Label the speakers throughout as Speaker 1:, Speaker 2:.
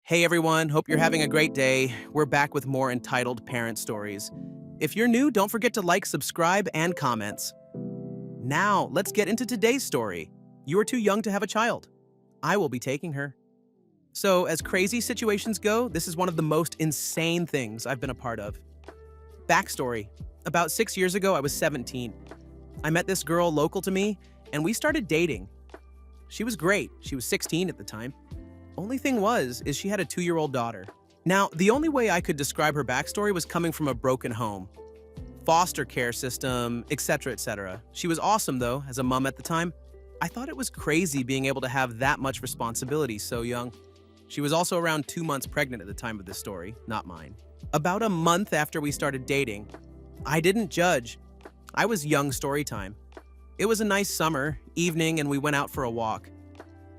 Speaker 1: Hey everyone, hope you're having a great day. We're back with more entitled parent stories. If you're new, don't forget to like, subscribe, and comments. Now, let's get into today's story. You are too young to have a child. I will be taking her. So, as crazy situations go, this is one of the most insane things I've been a part of. Backstory. About 6 years ago, I was 17. I met this girl local to me, and we started dating. She was great. She was 16 at the time. Only thing is she had a 2-year-old daughter. Now, the only way I could describe her backstory was coming from a broken home, foster care system, etc., etc. She was awesome, though, as a mom at the time. I thought it was crazy being able to have that much responsibility so young. She was also around 2 months pregnant at the time of this story, not mine. About a month after we started dating, I didn't judge. I was young story time. It was a nice summer evening and we went out for a walk.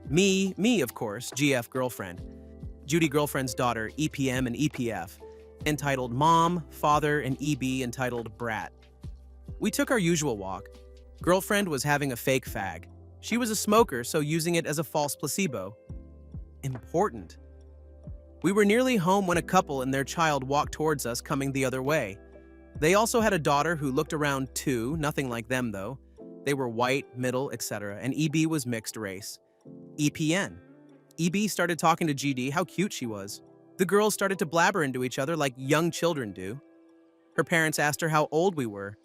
Speaker 1: Me, of course, GF girlfriend. Judy girlfriend's daughter, EPM and EPF, entitled Mom, Father, and EB entitled Brat. We took our usual walk. Girlfriend was having a fake fag. She was a smoker, so using it as a false placebo. Important. We were nearly home when a couple and their child walked towards us coming the other way. They also had a daughter who looked around too, nothing like them though. They were white, middle, etc., and EB was mixed race. EPN. EB started talking to GD how cute she was. The girls started to blabber into each other like young children do. Her parents asked her how old we were.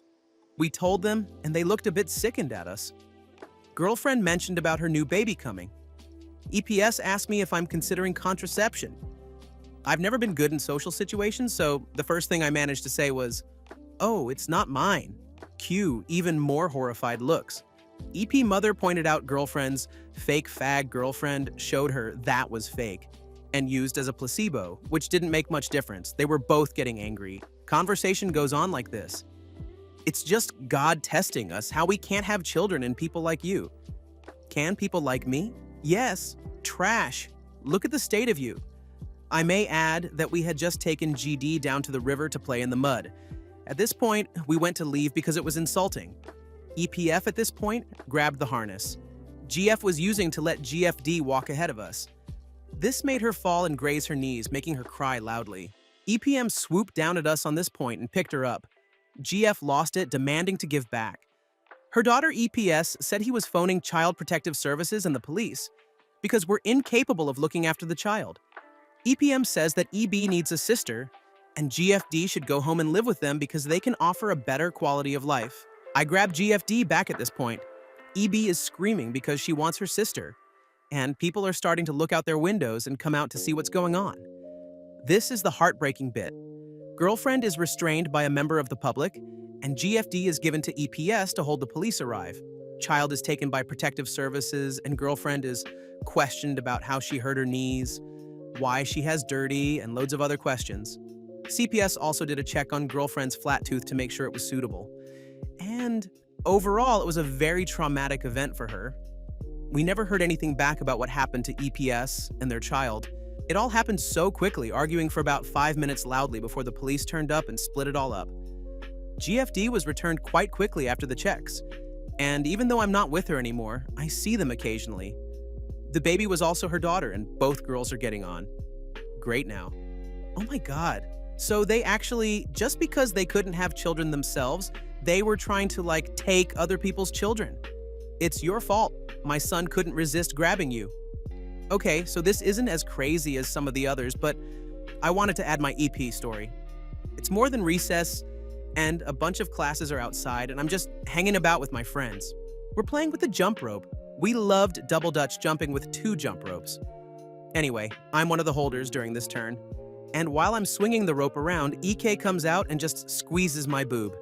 Speaker 1: We told them, and they looked a bit sickened at us. Girlfriend mentioned about her new baby coming. EPS asked me if I'm considering contraception. I've never been good in social situations, so the first thing I managed to say was, "Oh, it's not mine." Cue even more horrified looks. EP mother pointed out girlfriend's fake fag girlfriend showed her that was fake and used as a placebo, which didn't make much difference. They were both getting angry. Conversation goes on like this. It's just God testing us how we can't have children in people like you. Can people like me? Yes. Trash. Look at the state of you. I may add that we had just taken GD down to the river to play in the mud. At this point, we went to leave because it was insulting. EPF at this point grabbed the harness. GF was using to let GFD walk ahead of us. This made her fall and graze her knees, making her cry loudly. EPM swooped down at us on this point and picked her up. GF lost it, demanding to give back. Her daughter EPS said he was phoning Child Protective Services and the police because we're incapable of looking after the child. EPM says that EB needs a sister and GFD should go home and live with them because they can offer a better quality of life. I grab GFD back at this point. EB is screaming because she wants her sister, and people are starting to look out their windows and come out to see what's going on. This is the heartbreaking bit. Girlfriend is restrained by a member of the public, and GFD is given to EPS to hold the police arrive. Child is taken by protective services, and girlfriend is questioned about how she hurt her knees, why she has dirty, and loads of other questions. CPS also did a check on girlfriend's flat tooth to make sure it was suitable. And overall, it was a very traumatic event for her. We never heard anything back about what happened to EPS and their child. It all happened so quickly, arguing for about 5 minutes loudly before the police turned up and split it all up. GFD was returned quite quickly after the checks. And even though I'm not with her anymore, I see them occasionally. The baby was also her daughter, and both girls are getting on. Great now. Oh my God. So they actually, just because they couldn't have children themselves, they were trying to take other people's children. It's your fault. My son couldn't resist grabbing you. Okay, so this isn't as crazy as some of the others, but I wanted to add my EP story. It's more than recess, and a bunch of classes are outside, and I'm just hanging about with my friends. We're playing with the jump rope. We loved double dutch jumping with 2 jump ropes. Anyway, I'm one of the holders during this turn, and while I'm swinging the rope around, EK comes out and just squeezes my boob.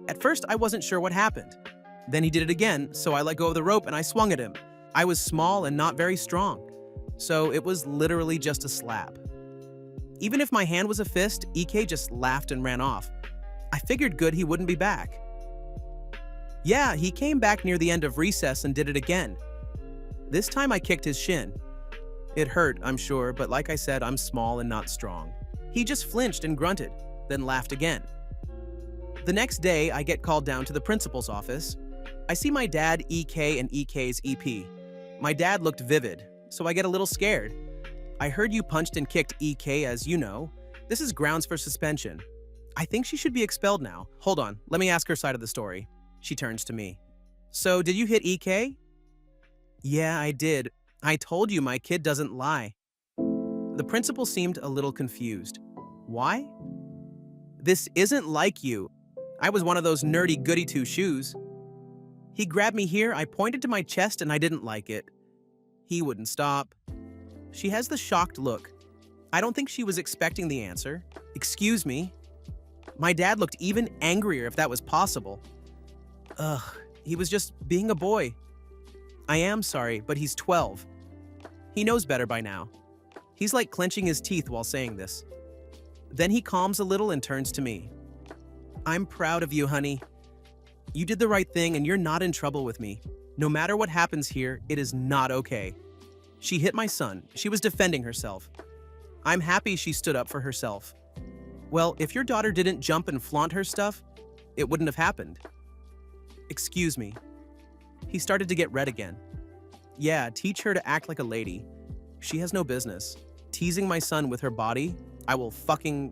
Speaker 1: At first, I wasn't sure what happened. Then he did it again, so I let go of the rope and I swung at him. I was small and not very strong, so it was literally just a slap. Even if my hand was a fist, EK just laughed and ran off. I figured good he wouldn't be back. Yeah, he came back near the end of recess and did it again. This time I kicked his shin. It hurt, I'm sure, but like I said, I'm small and not strong. He just flinched and grunted, then laughed again. The next day, I get called down to the principal's office. I see my dad, EK, and EK's EP. My dad looked vivid, so I get a little scared. I heard you punched and kicked EK as you know. This is grounds for suspension. I think she should be expelled now. Hold on, let me ask her side of the story. She turns to me. So, did you hit EK? Yeah, I did. I told you my kid doesn't lie. The principal seemed a little confused. Why? This isn't like you. I was one of those nerdy goody two-shoes. He grabbed me here, I pointed to my chest, and I didn't like it. He wouldn't stop. She has the shocked look. I don't think she was expecting the answer. Excuse me? My dad looked even angrier if that was possible. Ugh, he was just being a boy. I am sorry, but he's 12. He knows better by now. He's like clenching his teeth while saying this. Then he calms a little and turns to me. I'm proud of you, honey. You did the right thing and you're not in trouble with me. No matter what happens here, it is not okay. She hit my son. She was defending herself. I'm happy she stood up for herself. Well, if your daughter didn't jump and flaunt her stuff, it wouldn't have happened. Excuse me. He started to get red again. Yeah, teach her to act like a lady. She has no business. Teasing my son with her body, I will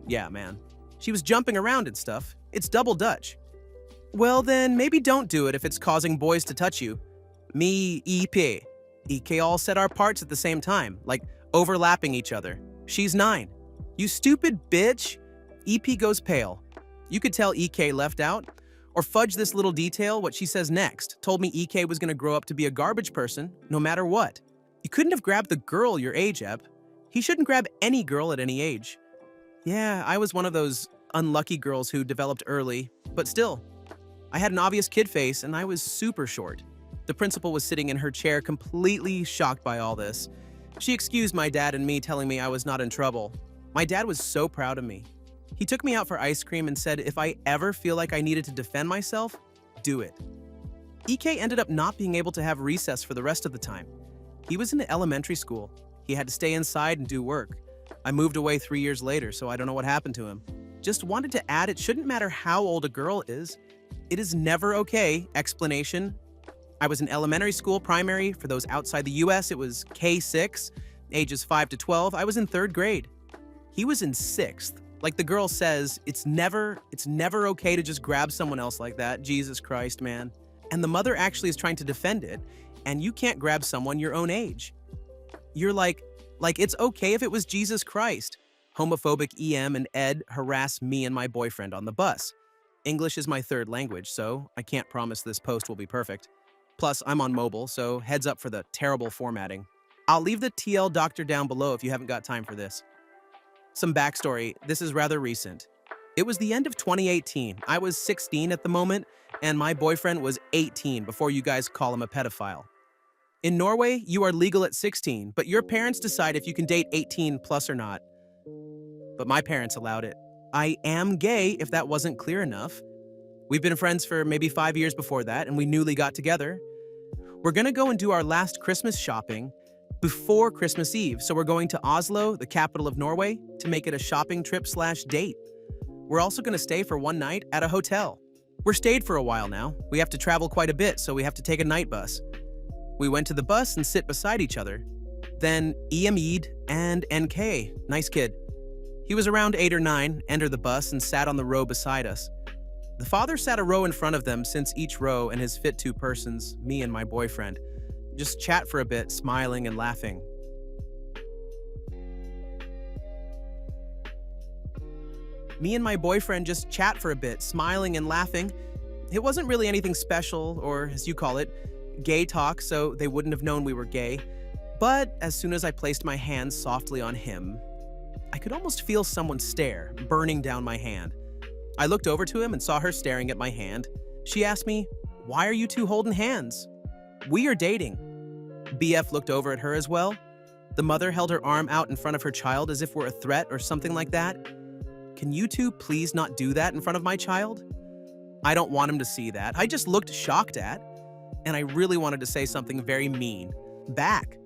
Speaker 1: yeah, man. She was jumping around and stuff. It's double Dutch. Well then, maybe don't do it if it's causing boys to touch you. Me, EP. EK all said our parts at the same time, like overlapping each other. She's 9. You stupid bitch. EP goes pale. You could tell EK left out. Or fudge this little detail, what she says next. Told me EK was gonna grow up to be a garbage person, no matter what. You couldn't have grabbed the girl your age, Ep. He shouldn't grab any girl at any age. Yeah, I was one of those unlucky girls who developed early, but still. I had an obvious kid face and I was super short. The principal was sitting in her chair completely shocked by all this. She excused my dad and me, telling me I was not in trouble. My dad was so proud of me. He took me out for ice cream and said if I ever feel like I needed to defend myself, do it. EK ended up not being able to have recess for the rest of the time. He was in elementary school. He had to stay inside and do work. I moved away 3 years later, so I don't know what happened to him. Just wanted to add, it shouldn't matter how old a girl is. It is never okay. Explanation. I was in elementary school, primary. For those outside the US, it was K6, ages 5 to 12. I was in 3rd grade. He was in 6th. Like the girl says, it's never okay to just grab someone else like that. Jesus Christ, man. And the mother actually is trying to defend it, and you can't grab someone your own age. You're like it's okay if it was Jesus Christ. Homophobic EM and Ed harass me and my boyfriend on the bus. English is my 3rd language, so I can't promise this post will be perfect. Plus, I'm on mobile, so heads up for the terrible formatting. I'll leave the TL doctor down below if you haven't got time for this. Some backstory, this is rather recent. It was the end of 2018. I was 16 at the moment, and my boyfriend was 18 before you guys call him a pedophile. In Norway, you are legal at 16, but your parents decide if you can date 18 plus or not. But my parents allowed it. I am gay, if that wasn't clear enough. We've been friends for maybe 5 years before that, and we newly got together. We're gonna go and do our last Christmas shopping before Christmas Eve, so we're going to Oslo, the capital of Norway, to make it a shopping trip/date. We're also gonna stay for one night at a hotel. We're stayed for a while now. We have to travel quite a bit, so we have to take a night bus. We went to the bus and sit beside each other. Then Eamid and NK, nice kid. He was around 8 or 9, entered the bus and sat on the row beside us. The father sat a row in front of them since each row and his fit 2 persons, me and my boyfriend. Just chat for a bit, smiling and laughing. Me and my boyfriend just chat for a bit, smiling and laughing. It wasn't really anything special, or as you call it, gay talk, so they wouldn't have known we were gay. But as soon as I placed my hands softly on him, I could almost feel someone stare, burning down my hand. I looked over to him and saw her staring at my hand. She asked me, "Why are you two holding hands?" "We are dating." BF looked over at her as well. The mother held her arm out in front of her child as if we're a threat or something like that. Can you two please not do that in front of my child? I don't want him to see that. I just looked shocked at, and I really wanted to say something very mean back.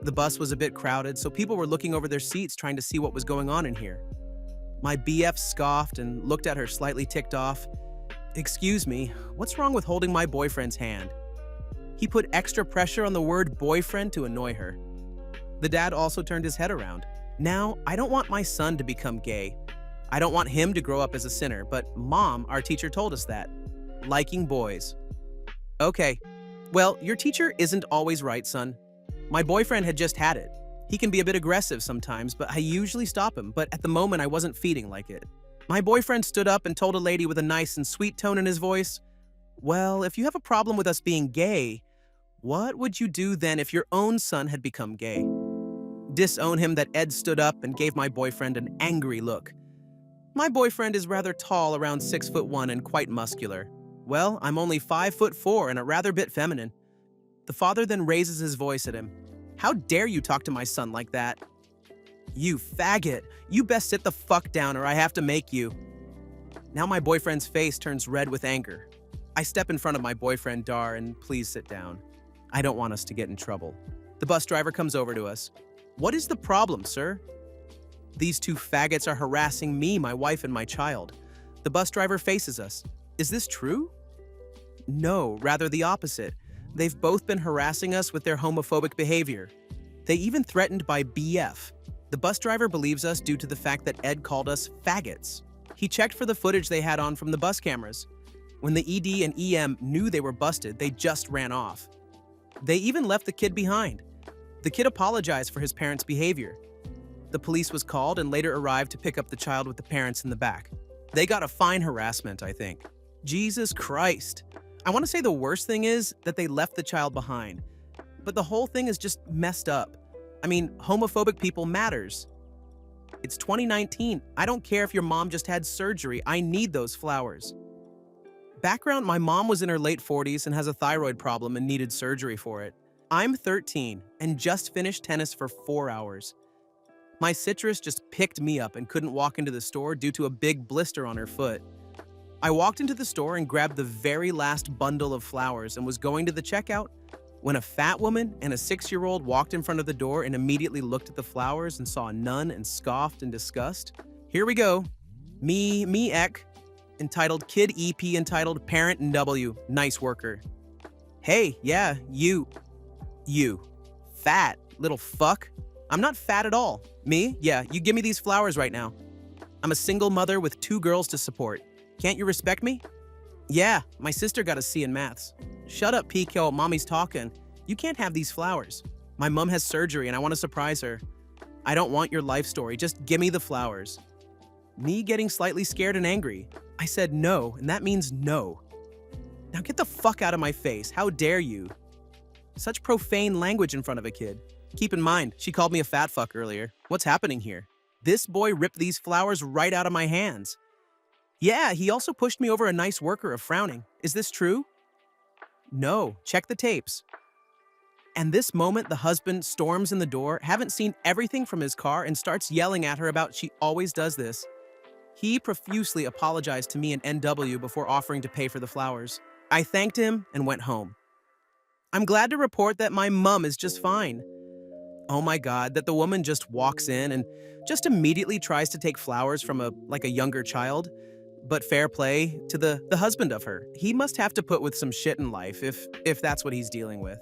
Speaker 1: The bus was a bit crowded, so people were looking over their seats trying to see what was going on in here. My BF scoffed and looked at her slightly ticked off. "Excuse me, what's wrong with holding my boyfriend's hand?" He put extra pressure on the word boyfriend to annoy her. The dad also turned his head around. Now, I don't want my son to become gay. I don't want him to grow up as a sinner, but Mom, our teacher, told us that. Liking boys. Okay. Well, your teacher isn't always right, son. My boyfriend had just had it. He can be a bit aggressive sometimes, but I usually stop him, but at the moment I wasn't feeding like it. My boyfriend stood up and told a lady with a nice and sweet tone in his voice, "Well, if you have a problem with us being gay, what would you do then if your own son had become gay?" Disown him that Ed stood up and gave my boyfriend an angry look. My boyfriend is rather tall, around 6'1" and quite muscular. Well, I'm only 5'4" and a rather bit feminine. The father then raises his voice at him. "How dare you talk to my son like that? You faggot! You best sit the fuck down or I have to make you." Now my boyfriend's face turns red with anger. I step in front of my boyfriend, Dar, and please sit down. I don't want us to get in trouble. The bus driver comes over to us. "What is the problem, sir?" "These two faggots are harassing me, my wife, and my child." The bus driver faces us. "Is this true?" "No, rather the opposite. They've both been harassing us with their homophobic behavior. They even threatened by BF. The bus driver believes us due to the fact that Ed called us faggots. He checked for the footage they had on from the bus cameras. When the ED and EM knew they were busted, they just ran off. They even left the kid behind. The kid apologized for his parents' behavior. The police was called and later arrived to pick up the child with the parents in the back. They got a fine harassment, I think. Jesus Christ. I want to say the worst thing is that they left the child behind. But the whole thing is just messed up. I mean, homophobic people matters. It's 2019. I don't care if your mom just had surgery. I need those flowers." Background: my mom was in her late 40s and has a thyroid problem and needed surgery for it. I'm 13 and just finished tennis for 4 hours. My citrus just picked me up and couldn't walk into the store due to a big blister on her foot. I walked into the store and grabbed the very last bundle of flowers and was going to the checkout when a fat woman and a 6-year-old walked in front of the door and immediately looked at the flowers and saw none and scoffed in disgust. Here we go. Me Ek, entitled Kid EP, entitled Parent and W, nice worker. "Hey, yeah, you. Fat, little fuck. I'm not fat at all. Me? Yeah, you give me these flowers right now. I'm a single mother with 2 girls to support. Can't you respect me? Yeah, my sister got a C in maths. Shut up, Pico, mommy's talking. You can't have these flowers. My mom has surgery and I want to surprise her. I don't want your life story, just give me the flowers." Me getting slightly scared and angry. I said no, and that means no. Now get the fuck out of my face, how dare you? Such profane language in front of a kid. Keep in mind, she called me a fat fuck earlier. What's happening here? This boy ripped these flowers right out of my hands. Yeah, he also pushed me over a nice worker of frowning. Is this true? No, check the tapes. And this moment, the husband storms in the door, haven't seen everything from his car, and starts yelling at her about she always does this. He profusely apologized to me and NW before offering to pay for the flowers. I thanked him and went home. I'm glad to report that my mum is just fine. Oh my God, that the woman just walks in and just immediately tries to take flowers from a younger child. But fair play to the husband of her. He must have to put with some shit in life if that's what he's dealing with.